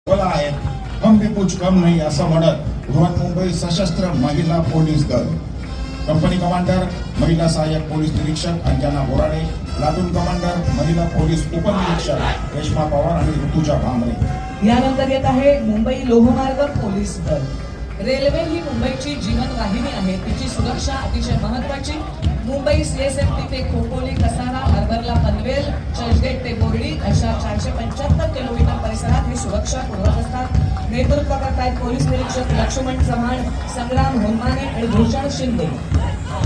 बोला आहेत हम भी कुछ कम नहीं असं म्हणत बृहन्मुंबई सशस्त्र महिला पोलीस दल कंपनी कमांडर महिला सहाय्यक पोलीस निरीक्षक अंजना बोराडे, प्लाटून कमांडर महिला पोलीस उपनिरीक्षक रेश्मा पवार आणि ऋतुजा भांबरे। यानंतर येत आहे मुंबई लोहमार्ग पोलीस दल। रेल्वे ही मुंबईची जीवनवाहिनी आहे, तिची सुरक्षा अतिशय महत्त्वाची। मुंबई सीएसएमटी ते खोपोली, कसारा, हार्बरला पनवेल, चर्चगेट ते बोर्डी अशा 475 किलोमीटर परिसरात ही सुरक्षा पुरवत असतात। नेतृत्व करतायत पोलीस निरीक्षक लक्ष्मण चव्हाण, संग्राम होनमाने आणि भूषण शिंदे।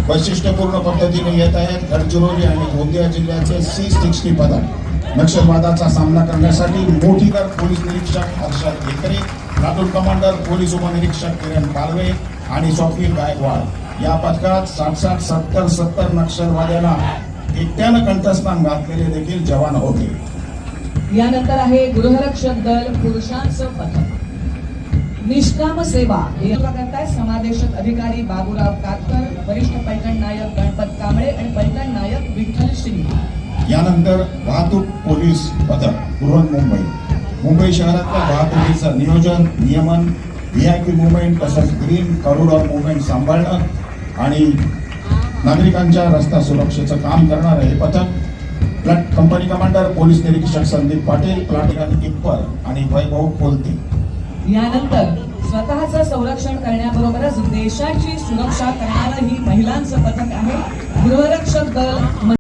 वैशिष्ट्यपूर्ण पद्धतीने येत आहेत गडचिरोली आणि गोंदिया जिल्ह्याचे C60 पथक। नक्षलवादाचा सामना करण्यासाठी मोठीगर पोलीस निरीक्षक हर्षद घेकरे, प्लाटून कमांडर पोलीस उपनिरीक्षक किरण पालवे आणि स्वप्नील गायकवाड या पथकात 60-70 नक्षलवाद्यांना एकट्यानं कंठस्नान घातलेले देखील जवान होते। यानंतर आहे गृहरक्षक दल पुरुषांचं पथक। निष्काम सेवा करताय समादेशक अधिकारी बाबूराव कातकर, वरिष्ठ पैठण नायक गणपत कांबळे आणि पैठण नायक विठ्ठल शिंदे। यानंतर वाहतूक पोलीस पथक बृहन्मुंबई मुंबई शहरातल्या वाहतुकीचं नियोजन, नियमन, VIP मुवमेंट तसंच ग्रीन कॉरिडॉर मुवमेंट सांभाळणं आणि नागरिकांच्या रस्ता सुरक्षेचं काम करणारं हे पथक। कंपनी कमांडर पोलीस निरीक्षक संदीप पाटील, प्लाटिकन इप्पर आणि वैभव कोलते। यानंतर स्वतःचं संरक्षण करण्याबरोबरच देशाची सुरक्षा करणारं ही महिलांचं पथक आहे गृहरक्षक दल।